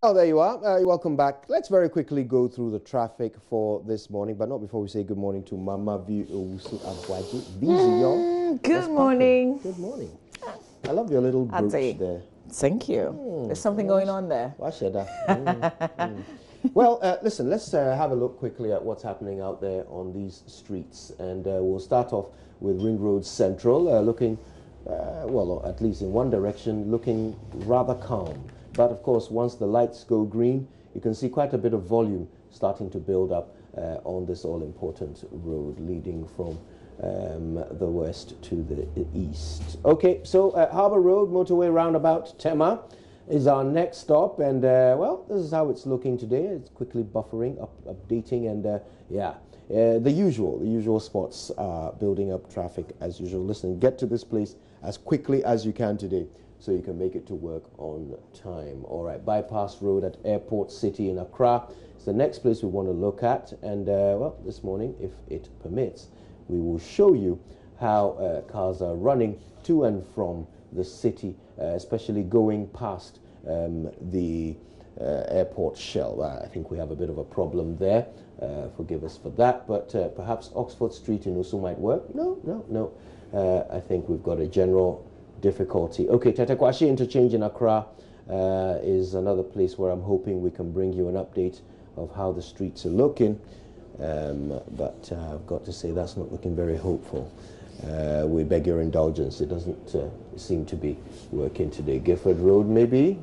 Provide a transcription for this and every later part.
Oh, there you are. Welcome back. Let's very quickly go through the traffic for this morning, but not before we say good morning to Mama V. Owusu Abwaji. Good morning. Good morning. I love your little brooch there. Thank you. There's something going on there. Well, listen, let's have a look quickly at what's happening out there on these streets. And we'll start off with Ring Road Central, looking, well, at least in one direction, looking rather calm. But of course, once the lights go green, you can see quite a bit of volume starting to build up on this all-important road leading from the west to the east. Okay, so Harbour Road, motorway roundabout, Tema is our next stop. And, well, this is how it's looking today. It's quickly buffering, updating, and, the usual spots are building up traffic as usual. Listen, get to this place as quickly as you can today, so you can make it to work on time. All right, Bypass Road at Airport City in Accra is the next place we want to look at. And, well, this morning, if it permits, we will show you how cars are running to and from the city, especially going past the airport shell. I think we have a bit of a problem there. Forgive us for that. But perhaps Oxford Street in Usu might work. No. I think we've got a general difficulty. Okay, Tetekwashi Interchange in Accra is another place where I'm hoping we can bring you an update of how the streets are looking. But I've got to say that's not looking very hopeful. We beg your indulgence. It doesn't seem to be working today. Gifford Road, maybe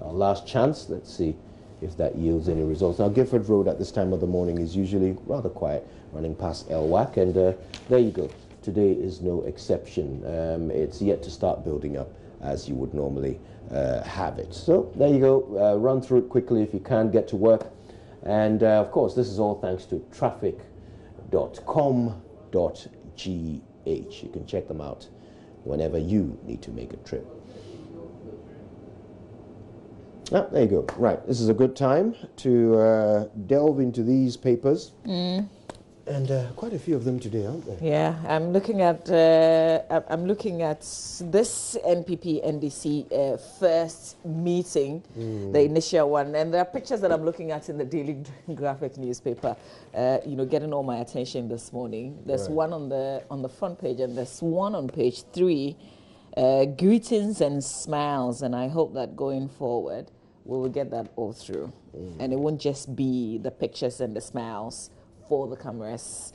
our last chance. Let's see if that yields any results. Now, Gifford Road at this time of the morning is usually rather quiet, running past Elwak, and there you go. Today is no exception. It's yet to start building up as you would normally have it. So there you go. Run through it quickly if you can get to work. And of course, this is all thanks to traffic.com.gh. You can check them out whenever you need to make a trip. Ah, there you go. Right, this is a good time to delve into these papers. And quite a few of them today, aren't there? Yeah, I'm looking at this NPP NDC first meeting, the initial one, and there are pictures that I'm looking at in the Daily Graphic newspaper. Getting all my attention this morning. There's one on the front page, and there's one on page 3. Greetings and smiles, and I hope that going forward we will get that all through, and it won't just be the pictures and the smiles for the cameras.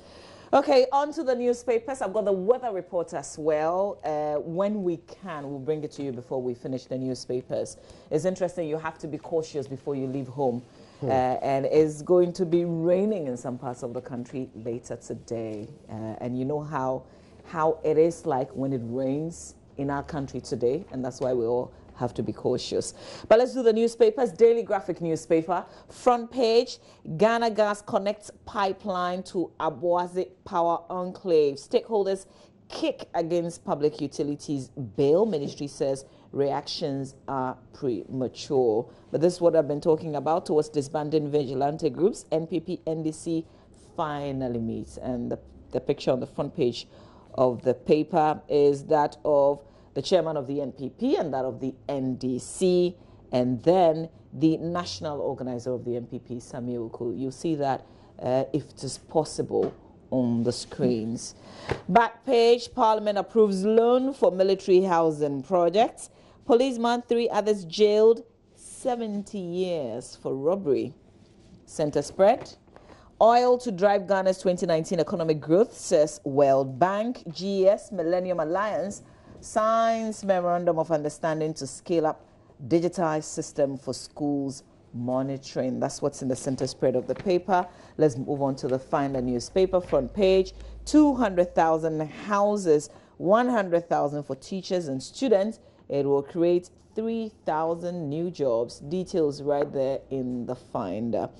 Okay, on to the newspapers. I've got the weather report as well. When we can, we'll bring it to you before we finish the newspapers. It's interesting, you have to be cautious before you leave home. And it's going to be raining in some parts of the country later today. And you know how it is like when it rains in our country today, and that's why we all have to be cautious. But let's do the newspapers. Daily Graphic newspaper, front page, Ghana Gas connects pipeline to Aboase Power Enclave. Stakeholders kick against public utilities bill. Ministry says reactions are premature. But this is what I've been talking about towards disbanding vigilante groups. NPP, NDC finally meet. And the picture on the front page of the paper is that of the chairman of the NPP and that of the NDC, and then the national organizer of the NPP, Samuel Uku. You see that, if it is possible, on the screens. Back page, Parliament approves loan for military housing projects. Policeman, 3 others jailed, 70 years for robbery. Center spread. Oil to drive Ghana's 2019 economic growth, says World Bank. GES, Millennium Alliance, signs memorandum of understanding to scale up digitized system for schools monitoring. That's what's in the center spread of the paper. Let's move on to the Finder newspaper front page. 200,000 houses, 100,000 for teachers and students. It will create 3,000 new jobs. Details right there in the Finder.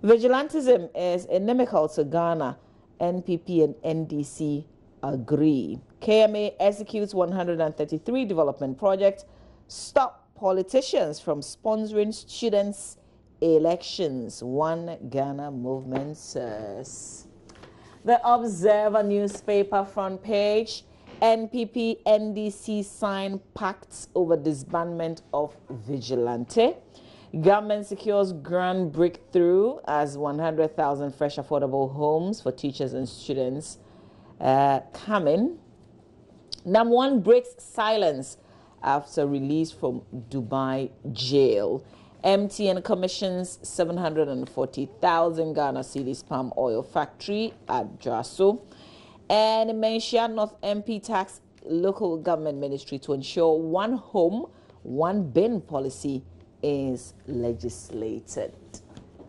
Vigilantism is inimical to Ghana. NPP and NDC agree. KMA executes 133 development projects. Stop politicians from sponsoring students' elections. One Ghana movement says. The Observer newspaper front page. NPP, NDC sign pacts over disbandment of vigilante. Government secures grand breakthrough as 100,000 fresh affordable homes for teachers and students coming. #1 breaks silence after release from Dubai jail. MTN commissions 740,000 Ghana cedis palm oil factory at Jaso. And Menchia North MP tax local government ministry to ensure one home, one bin policy is legislated.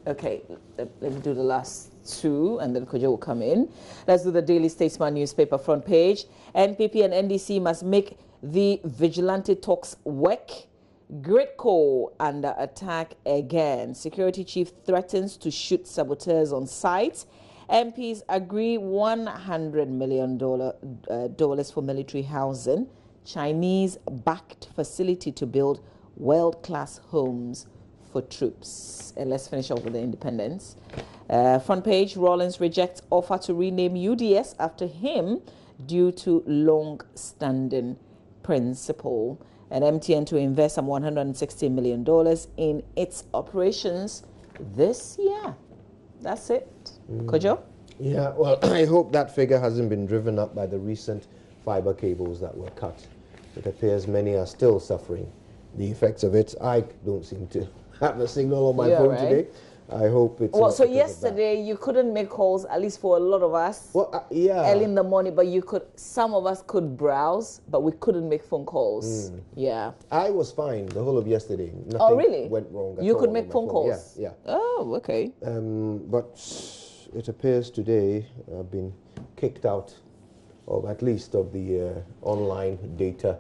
Okay, let me do the last two and then Kojo will come in. Let's do the Daily Statesman newspaper front page. NPP and NDC must make the vigilante talks work. Gridco under attack again. Security chief threatens to shoot saboteurs on site. MPs agree $100 million for military housing. Chinese-backed facility to build world-class homes for troops. And let's finish off with the Independence. Front page, Rawlings rejects offer to rename UDS after him due to long-standing principle. And MTN to invest some $160 million in its operations this year. That's it. Kojo? Yeah, well, I hope that figure hasn't been driven up by the recent fiber cables that were cut. It appears many are still suffering the effects of it. I don't seem to have a signal on my phone today. I hope it's well. So yesterday you couldn't make calls, at least for a lot of us. Well, yeah, early in the morning, but you could. Some of us could browse, but we couldn't make phone calls. Yeah, I was fine the whole of yesterday. Nothing really went wrong. You could make phone calls. Yeah. Oh, okay. But it appears today I've been kicked out of at least of the online data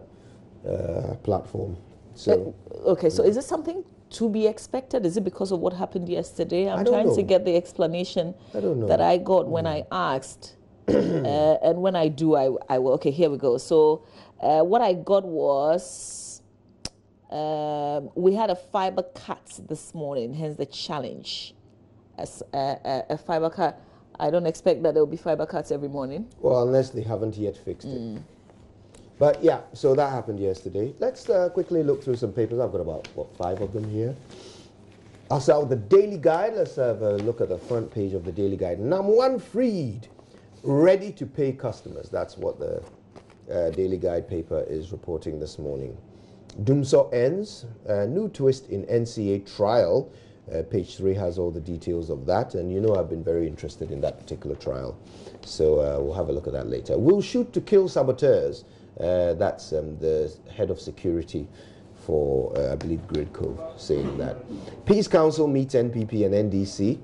platform. So okay. So is this something to be expected? Is it because of what happened yesterday? I'm trying to get the explanation that I got when I asked. And when I do, I will. Okay, here we go. So what I got was we had a fiber cut this morning, hence the challenge. As a fiber cut, I don't expect that there will be fiber cuts every morning. Well, unless they haven't yet fixed it. But yeah, so that happened yesterday. Let's quickly look through some papers. I've got about, 5 of them here. I'll start with the Daily Guide. Let's have a look at the front page of the Daily Guide. #1 freed, ready to pay customers. That's what the Daily Guide paper is reporting this morning. Dumso ends, new twist in NCA trial. Page 3 has all the details of that. And you know I've been very interested in that particular trial. So we'll have a look at that later. We'll shoot to kill saboteurs. That's the head of security for, I believe, Gridco, saying that. Peace Council meets NPP and NDC.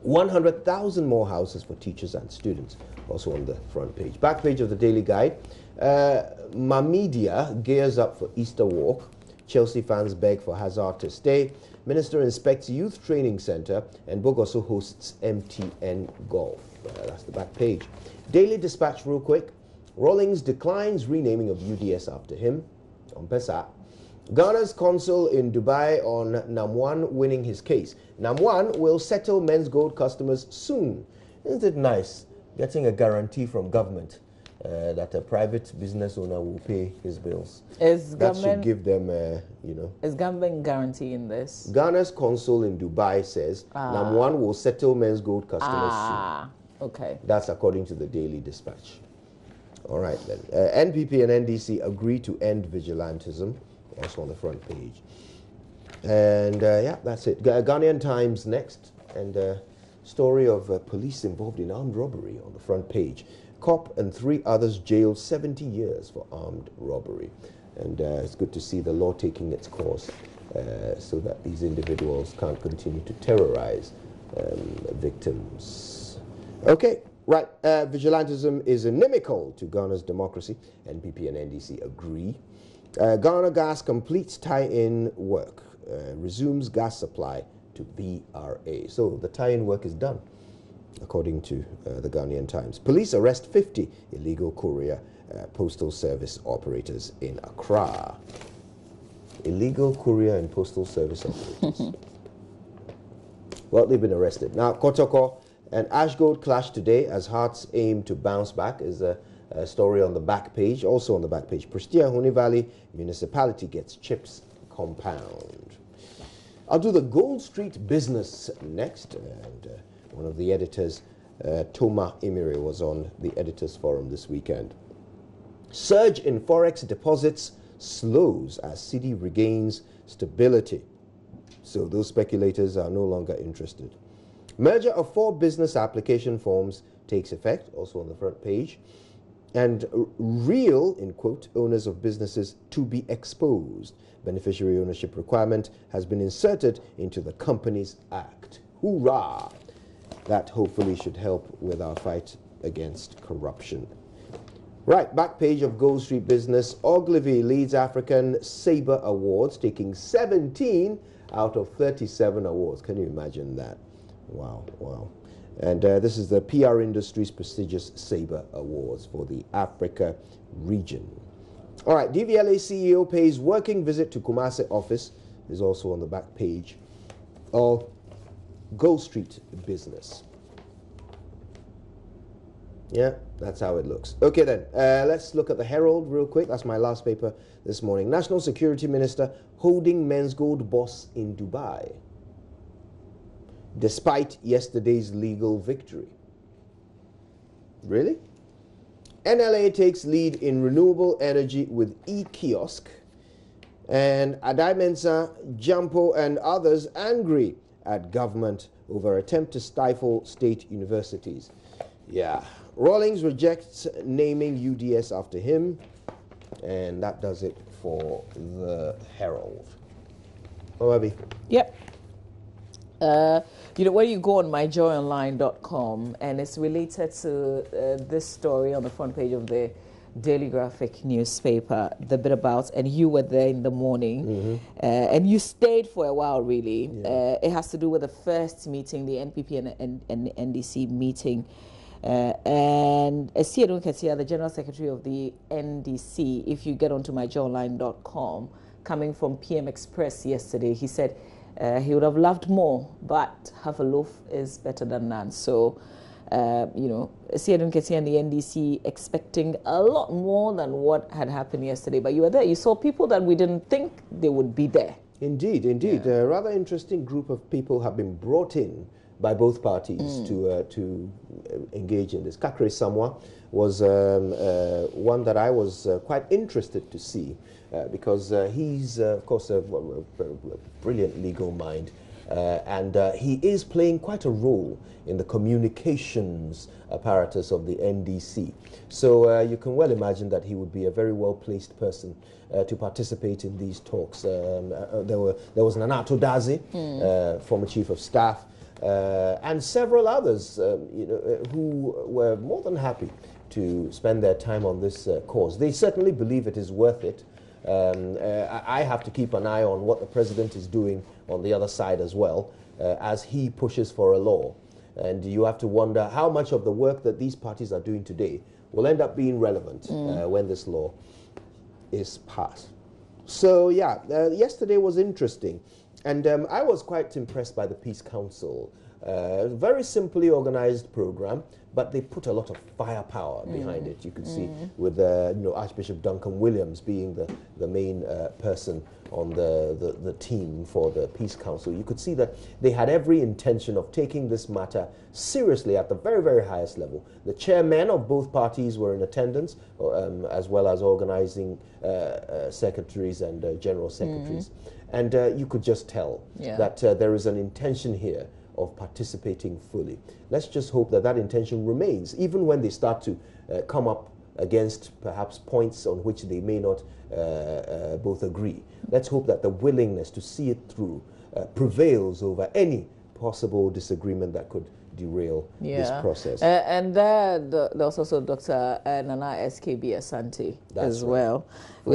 100,000 more houses for teachers and students, also on the front page. Back page of the Daily Guide. Mamedia gears up for Easter walk. Chelsea fans beg for Hazard to stay. Minister inspects youth training centre, and Bogoso hosts MTN Golf. That's the back page. Daily Dispatch real quick. Rawlings declines renaming of UDS after him. On Pesa. Ghana's consul in Dubai on #1 winning his case. #1 will settle men's gold customers soon. Isn't it nice getting a guarantee from government that a private business owner will pay his bills? That should give them, Is government guaranteeing this? Ghana's consul in Dubai says #1 will settle men's gold customers soon. Okay. That's according to the Daily Dispatch. All right, then. NPP and NDC agree to end vigilantism, also on the front page. And, yeah, that's it. Ghanaian Times next, and story of police involved in armed robbery on the front page. Cop and 3 others jailed 70 years for armed robbery. And it's good to see the law taking its course so that these individuals can't continue to terrorize victims. Okay. Right, vigilantism is inimical to Ghana's democracy. NPP and NDC agree. Ghana Gas completes tie-in work, resumes gas supply to VRA. So the tie-in work is done, according to the Ghanaian Times. Police arrest 50 illegal courier postal service operators in Accra. Illegal courier and postal service operators. Well, they've been arrested. Now, Kotoko and Ashgold clash today as Hearts aim to bounce back is a story on the back page. Also on the back page, Prestia Huni Valley Municipality gets chips compound. I'll do the Gold Street Business next. And one of the editors, Toma Emire, was on the Editors Forum this weekend. Surge in forex deposits slows as cedi regains stability. So those speculators are no longer interested. Merger of 4 business application forms takes effect, also on the front page. And real, in quote, owners of businesses to be exposed. Beneficiary ownership requirement has been inserted into the Companies Act. Hoorah! That hopefully should help with our fight against corruption. Right, back page of Gold Street Business. Ogilvy leads African Sabre Awards, taking 17 out of 37 awards. Can you imagine that? Wow, wow. And this is the PR industry's prestigious Sabre Awards for the Africa region. All right, DVLA CEO pays working visit to Kumasi office is also on the back page of Gold Street Business. Yeah, that's how it looks. Okay then, let's look at the Herald real quick. That's my last paper this morning. National Security Minister holding men's gold boss in Dubai, despite yesterday's legal victory. Really? NLA takes lead in renewable energy with e-kiosk. And Adai Mensah, Jampo and others angry at government over attempt to stifle state universities. Yeah. Rawlings rejects naming UDS after him. And that does it for the Herald. Oh, Abby. Yep. You know, when you go on myjoyonline.com, and it's related to this story on the front page of the Daily Graphic newspaper, the bit about, and you were there in the morning, and you stayed for a while, really. Yeah. It has to do with the first meeting, the NPP and NDC meeting. And Esiedun Ketia, the General Secretary of the NDC, if you get onto myjoyonline.com, coming from PM Express yesterday, he said, he would have loved more, but half a loaf is better than none. So, you know, Esiedun Ketia and the NDC expecting a lot more than what had happened yesterday. But you were there. You saw people that we didn't think they would be there. Indeed, indeed. Yeah. A rather interesting group of people have been brought in by both parties to engage in this. Kakre Samwa was one that I was quite interested to see because he's, of course, a brilliant legal mind. And he is playing quite a role in the communications apparatus of the NDC. So you can well imagine that he would be a very well-placed person to participate in these talks. There was Nanato Dazi, former Chief of Staff, and several others who were more than happy to spend their time on this cause. They certainly believe it is worth it. I have to keep an eye on what the president is doing on the other side as well, as he pushes for a law. And you have to wonder how much of the work that these parties are doing today will end up being relevant when this law is passed. So yeah, yesterday was interesting. And I was quite impressed by the Peace Council. Very simply organized program, but they put a lot of firepower behind it. You could see with Archbishop Duncan Williams being the main person on the team for the Peace Council. You could see that they had every intention of taking this matter seriously at the very, very highest level. The chairmen of both parties were in attendance, as well as organizing secretaries and general secretaries. And you could just tell that there is an intention here of participating fully. Let's just hope that that intention remains, even when they start to come up against perhaps points on which they may not both agree. Let's hope that the willingness to see it through prevails over any possible disagreement that could derail this process. And there's also Dr. Nana SKB Asante as well. For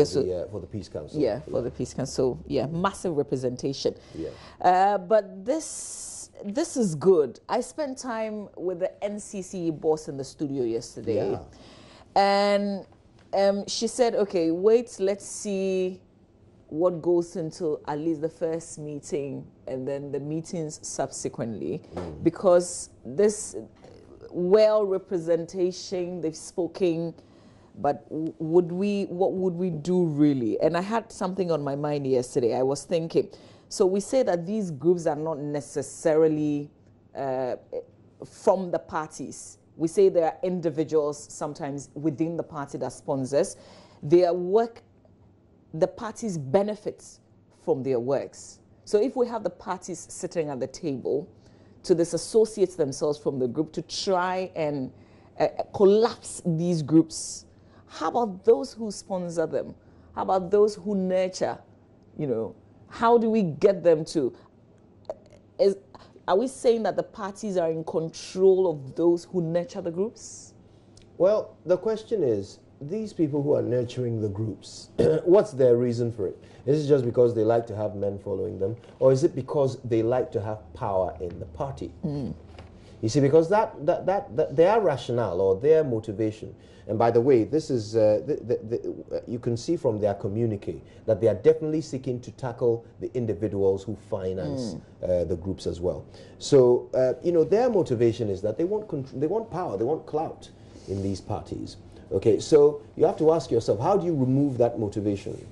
the Peace Council. Yeah, for the Peace Council. Yeah, massive representation. Yeah. But this is good. I spent time with the NCC boss in the studio yesterday. Yeah. And she said, okay, wait, let's see what goes into at least the first meeting and then the meetings subsequently, because this well representation, they've spoken But what would we do really? And I had something on my mind yesterday. I was thinking, so we say that these groups are not necessarily from the parties. We say there are individuals sometimes within the party that sponsors. Their work, the parties benefit from their works. So if we have the parties sitting at the table to disassociate themselves from the group to try and collapse these groups, how about those who sponsor them? How about those who nurture? You know, how do we get them to? Are we saying that the parties are in control of those who nurture the groups? Well, the question is, these people who are nurturing the groups, what's their reason for it? Is it just because they like to have men following them, or is it because they like to have power in the party? You see, because that their rationale or their motivation, and by the way, this is you can see from their communique that they are definitely seeking to tackle the individuals who finance the groups as well. So you know, their motivation is that they want power, they want clout in these parties. Okay, so you have to ask yourself, how do you remove that motivation?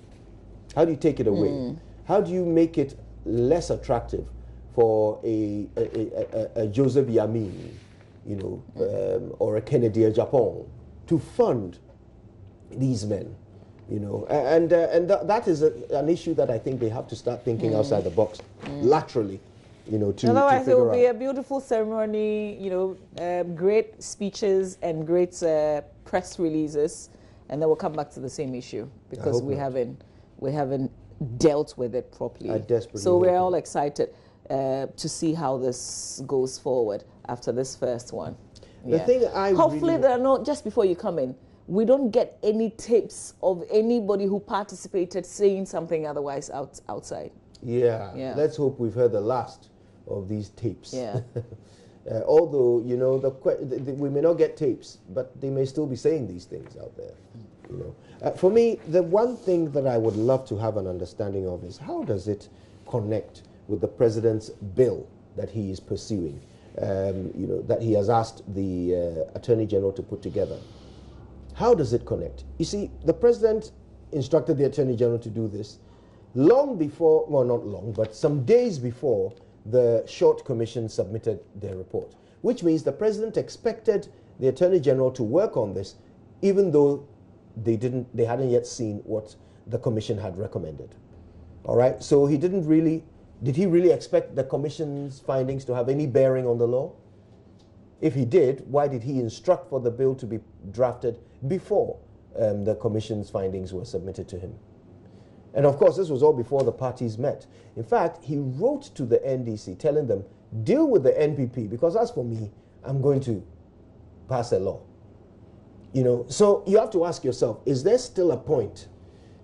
How do you take it away? How do you make it less attractive for a Joseph Yamin, you know, or a Kennedy Japan to fund these men, you know? And that is an issue that I think they have to start thinking outside the box, laterally, you know, to otherwise it will be out. a beautiful ceremony, you know, great speeches and great press releases, and then we'll come back to the same issue because we haven't dealt with it properly. I desperately so we're all excited to see how this goes forward after this first one. The thing hopefully there are not, just before you come in, we don't get any tapes of anybody who participated saying something otherwise outside. Yeah, let's hope we've heard the last of these tapes. Yeah. Although, you know, we may not get tapes, but they may still be saying these things out there. You know, for me, the one thing that I would love to have an understanding of is how does it connect with the president's bill that he is pursuing, you know, that he has asked the Attorney General to put together. How does it connect? You see, the president instructed the Attorney General to do this long before, well, not long, but some days before the Short Commission submitted their report, which means the president expected the Attorney General to work on this, even though they hadn't yet seen what the commission had recommended. All right, so did he really expect the commission's findings to have any bearing on the law? If he did, why did he instruct for the bill to be drafted before the commission's findings were submitted to him? And of course, this was all before the parties met. In fact, he wrote to the NDC telling them, deal with the NPP, because as for me, I'm going to pass a law. You know, so you have to ask yourself, is there still a point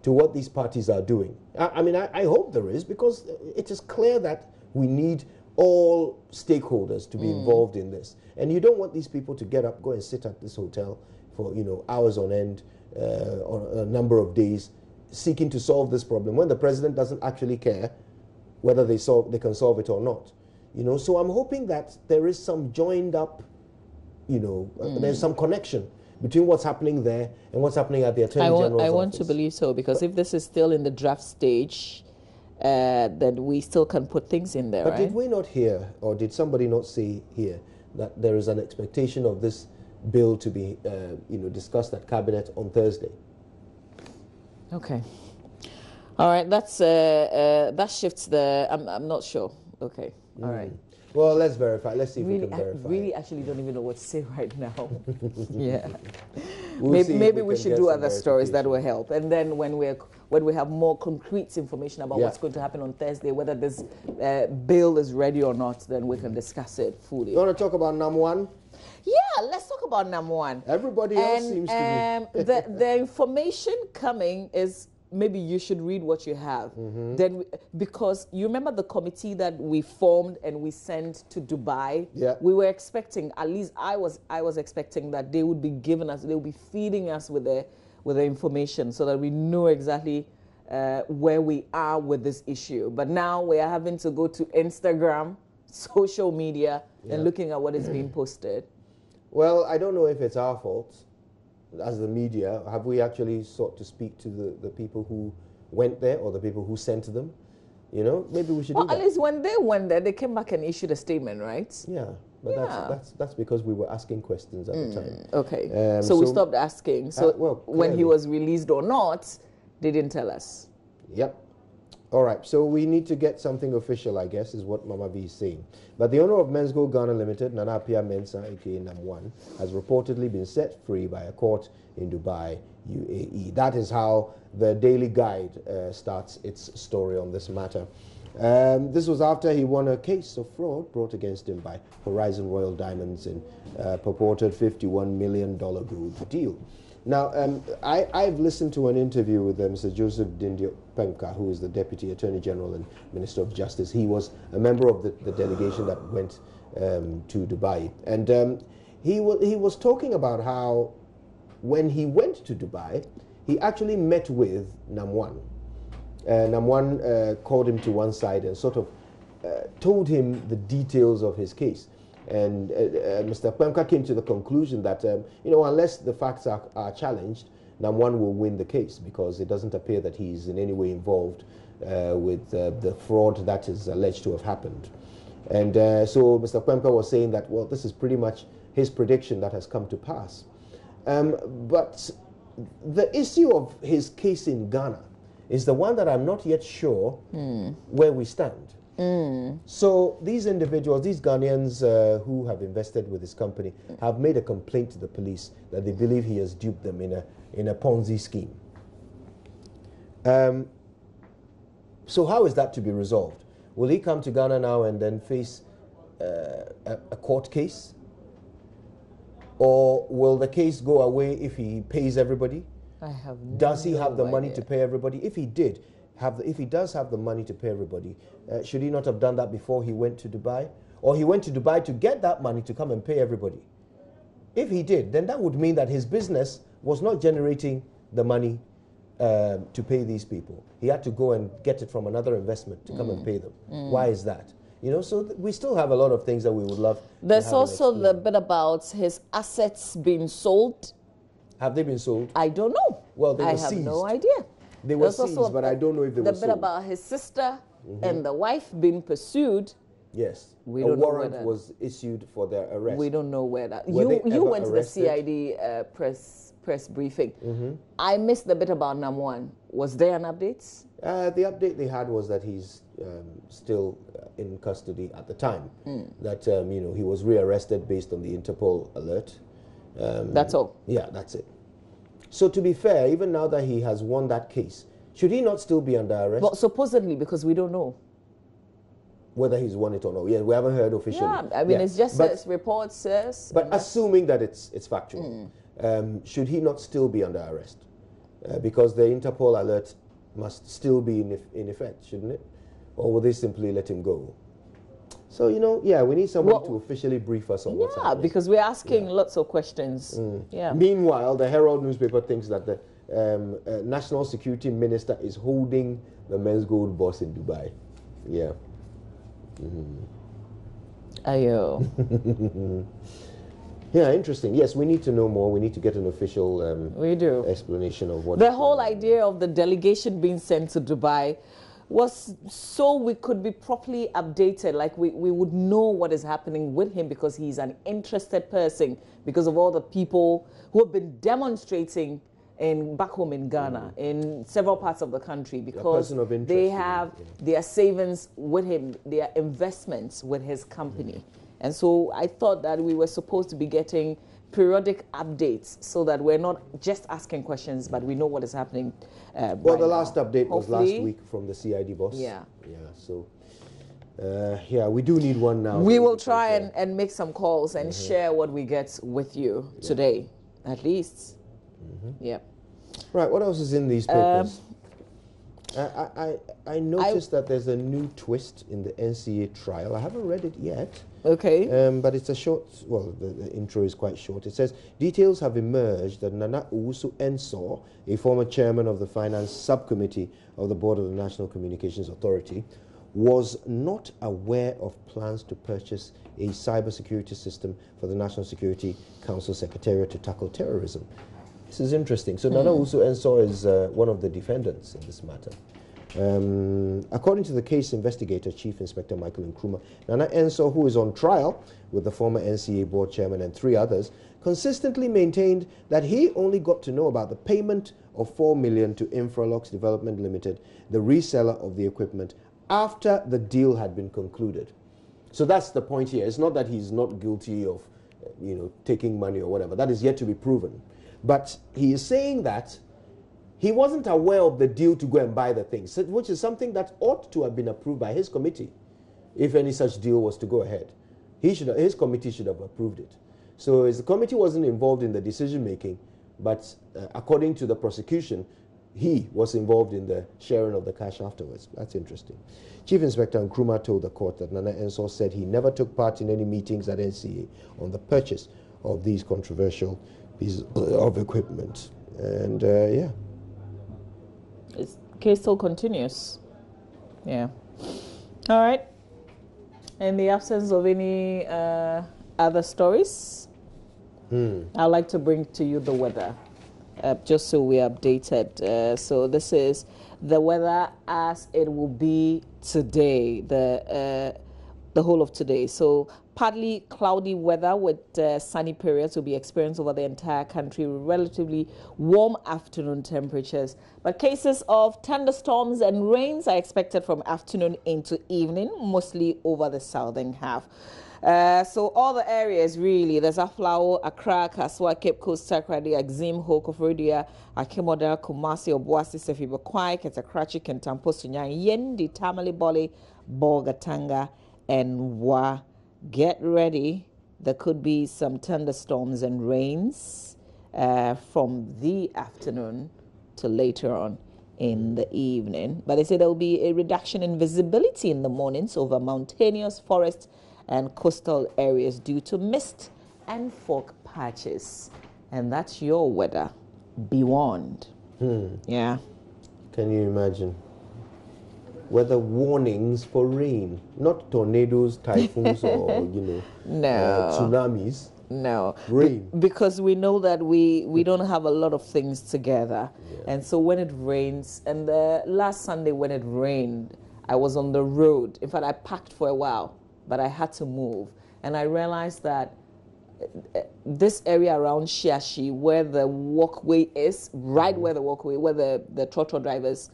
to what these parties are doing? I mean, I hope there is, because it is clear that we need all stakeholders to be involved in this. And you don't want these people to get up, go and sit at this hotel for, you know, hours on end, or a number of days, seeking to solve this problem when the president doesn't actually care whether they can solve it or not. You know, so I'm hoping that there is some joined up, you know, there's some connection between what's happening there and what's happening at the Attorney General's office. I want to believe so, because if this is still in the draft stage, then we still can put things in there, But right? did we not hear, or did somebody not say here, that there is an expectation of this bill to be, you know, discussed at Cabinet on Thursday? Okay. All right. That's that shifts the. I'm not sure. Okay. All right. Well, let's verify. Let's see if we can verify. I really actually don't even know what to say right now. Yeah. We'll maybe we should do other stories that will help. And then when we have more concrete information about what's going to happen on Thursday, whether this bill is ready or not, then we can discuss it fully. You want to talk about NAM1? Yeah, let's talk about NAM1. Everybody else seems to be. the information coming is, maybe you should read what you have. Then, because you remember the committee that we formed and we sent to Dubai. Yeah. We were expecting, at least I was expecting that they would be giving us, they would be feeding us with the information so that we know exactly where we are with this issue. But now we are having to go to Instagram, social media, and looking at what is being posted. Well, I don't know if it's our fault. as the media, have we actually sought to speak to the people who went there or the people who sent them? You know, maybe we should do that. Well, at least when they went there, they came back and issued a statement, right? Yeah, but that's because we were asking questions at the time. Okay, so we stopped asking. So well, when he was released or not, they didn't tell us. Yep. All right, so we need to get something official, I guess, is what Mama V is saying. But the owner of Men's Gold Ghana Limited, Nana Appiah Mensah, aka Nam1, has reportedly been set free by a court in Dubai, UAE. That is how the Daily Guide starts its story on this matter. This was after he won a case of fraud brought against him by Horizon Royal Diamonds in purported $51 million gold deal. Now, I've listened to an interview with Mr. Joseph Dindio Pemka, who is the Deputy Attorney General and Minister of Justice. He was a member of the delegation that went to Dubai. And he was talking about how when he went to Dubai, he actually met with Nam1. Nam1 called him to one side and sort of told him the details of his case. And Mr. Pemka came to the conclusion that, you know, unless the facts are challenged, Nam1 will win the case because it doesn't appear that he's in any way involved with the fraud that is alleged to have happened. And so Mr. Pemka was saying that, well, this is pretty much his prediction that has come to pass. But the issue of his case in Ghana is the one that I'm not yet sure where we stand. So these individuals, these Ghanaians who have invested with his company have made a complaint to the police that they believe he has duped them in a Ponzi scheme. So how is that to be resolved? Will he come to Ghana now and then face a court case? Or will the case go away if he pays everybody? I have no Does he have the money idea to pay everybody? If he did, if he does have the money to pay everybody, should he not have done that before he went to Dubai? Or he went to Dubai to get that money to come and pay everybody? If he did, then that would mean that his business was not generating the money to pay these people. He had to go and get it from another investment to come and pay them. Why is that? You know, so we still have a lot of things that we would love. There's also the bit about his assets being sold. Have they been sold? I don't know. Well, they were seized. I have no idea. They were seized, but I don't know if they were sold. The bit about his sister and the wife being pursued. Yes. We don't know where warrant was issued for their arrest. We don't know where that. Were You went arrested? to the CID press briefing. I missed the bit about Nam1. Was there an update? The update they had was that he's still in custody at the time. That you know, he was rearrested based on the Interpol alert. That's all. Yeah, that's it. So to be fair, even now that he has won that case, should he not still be under arrest? Well, supposedly, because we don't know whether he's won it or not. Yeah, we haven't heard officially. Yeah, I mean, it's just as report says. But assuming that it's factual, should he not still be under arrest? Because the Interpol alert must still be in effect, shouldn't it? Or will they simply let him go? So, you know, yeah, we need someone to officially brief us on what's happening. Yeah, because we're asking lots of questions. Yeah. Meanwhile, the Herald newspaper thinks that the National Security Minister is holding the Men's Gold boss in Dubai. Yeah. Ayo. Yeah, interesting. Yes, we need to know more. We need to get an official we do. explanation of what... The whole idea of the delegation being sent to Dubai was so we could be properly updated, like we would know what is happening with him because he's an interested person because of all the people who have been demonstrating back home in Ghana, in several parts of the country, because they have their savings with him, their investments with his company. And so I thought that we were supposed to be getting periodic updates so that we're not just asking questions, but we know what is happening. Well, the last update was last week from the CID boss. Yeah. Yeah, so, yeah, we do need one now. We will try and make some calls and share what we get with you today, at least. Yeah. Right, what else is in these papers? I noticed that there's a new twist in the NCA trial. I haven't read it yet. Okay. But it's a short, well, the intro is quite short. It says, details have emerged that Nana Owusu Ensor, a former chairman of the Finance Subcommittee of the Board of the National Communications Authority, was not aware of plans to purchase a cybersecurity system for the National Security Council Secretariat to tackle terrorism. This is interesting. So Nana Usu-Ensor is one of the defendants in this matter. According to the case investigator, Chief Inspector Michael Nkrumah, Nana Ensor, who is on trial with the former NCA board chairman and 3 others, consistently maintained that he only got to know about the payment of $4 million to Infralox Development Limited, the reseller of the equipment, after the deal had been concluded. So that's the point here. It's not that he's not guilty of, taking money or whatever. That is yet to be proven. But he is saying that he wasn't aware of the deal to go and buy the things, which is something that ought to have been approved by his committee if any such deal was to go ahead. His committee should have approved it. So his committee wasn't involved in the decision making, but according to the prosecution, he was involved in the sharing of the cash afterwards. That's interesting. Chief Inspector Nkrumah told the court that Nana Ensor said he never took part in any meetings at NCA on the purchase of these controversial pieces of equipment. And yeah. This case still continues. Yeah. All right. In the absence of any other stories, I'd like to bring to you the weather, just so we're updated. So this is the weather as it will be today, the whole of today. So partly cloudy weather with sunny periods will be experienced over the entire country, with relatively warm afternoon temperatures. But cases of thunderstorms and rains are expected from afternoon into evening, mostly over the southern half. So all the areas really, there's Aflao, Accra, Kaswa, Cape Coast, Takrady, Axim, Hokoforidua, Akemoda, Kumasi, Obuasi, Sefi Bakwai, Ketakrachi, Kentampo, Sunyang, Yendi, Tamale Bole, Bolgatanga, and Wa. Get ready. There could be some thunderstorms and rains from the afternoon to later on in the evening. But they say there will be a reduction in visibility in the mornings over mountainous forests and coastal areas due to mist and fog patches. And that's your weather. Be warned. Yeah. Can you imagine? Weather warnings for rain, not tornadoes, typhoons, or tsunamis. No, rain. Because we know that we don't have a lot of things together, and so when it rains, and the last Sunday when it rained, I was on the road. In fact, I packed for a while, but I had to move, and I realized that this area around Shiashi, where the walkway is, right where the walkway, where the trotro drivers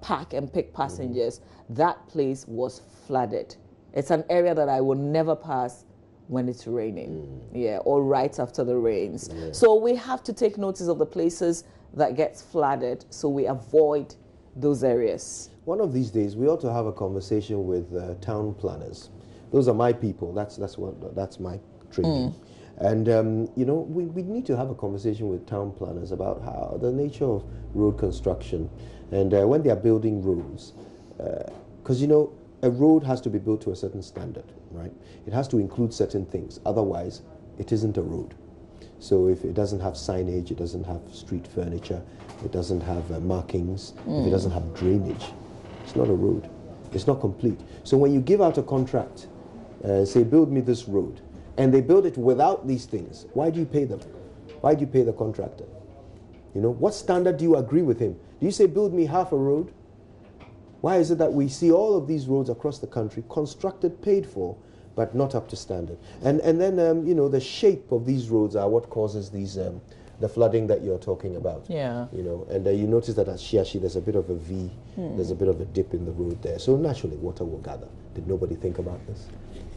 park and pick passengers, that place was flooded. It's an area that I will never pass when it's raining, or right after the rains. So we have to take notice of the places that gets flooded so we avoid those areas. One of these days, we ought to have a conversation with town planners. Those are my people. That's my training. And we need to have a conversation with town planners about how the nature of road construction, and when they are building roads, because a road has to be built to a certain standard, right? It has to include certain things. Otherwise, it isn't a road. So if it doesn't have signage, it doesn't have street furniture, it doesn't have markings, if it doesn't have drainage, it's not a road. It's not complete. So when you give out a contract, say, build me this road, and they build it without these things, why do you pay them? Why do you pay the contractor? What standard do you agree with him? Do you say, build me half a road? Why is it that we see all of these roads across the country constructed, paid for, but not up to standard? And then, the shape of these roads are what causes these, the flooding that you're talking about. Yeah. And you notice that at Shiashi, there's a bit of a V, there's a bit of a dip in the road there. So naturally, water will gather. Did nobody think about this?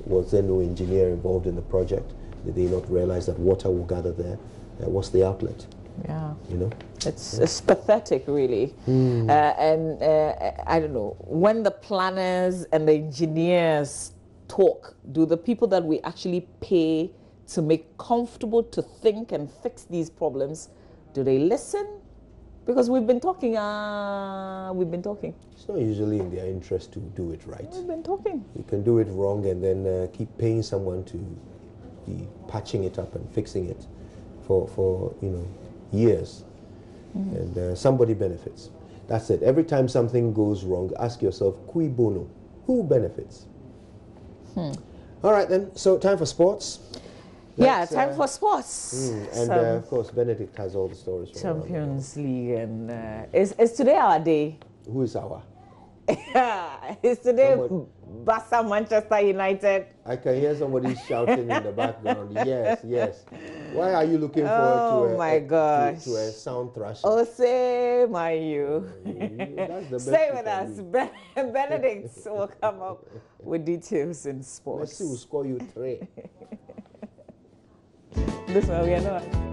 Was there no engineer involved in the project? Did they not realize that water will gather there? What's the outlet? Yeah. It's pathetic, really. And I don't know, when the planners and the engineers talk, do the people that we actually pay to make comfortable to think and fix these problems, do they listen? Because we've been talking. It's not usually in their interest to do it right. We've been talking. You can do it wrong and then keep paying someone to be patching it up and fixing it for years. And somebody benefits. That's it. Every time something goes wrong, ask yourself, cui bono? Who benefits? All right then, so time for sports. Yeah, time for sports. And of course, Benedict has all the stories from Champions League, and is today our day? Who is our? Is today Barca Manchester United? I can hear somebody shouting in the background. Yes, yes. Why are you looking forward to a sound thrashing? Oh, say my you. That's the best. Stay with us. Benedict will come up with details in sports. Messi will score you 3. This one we are not.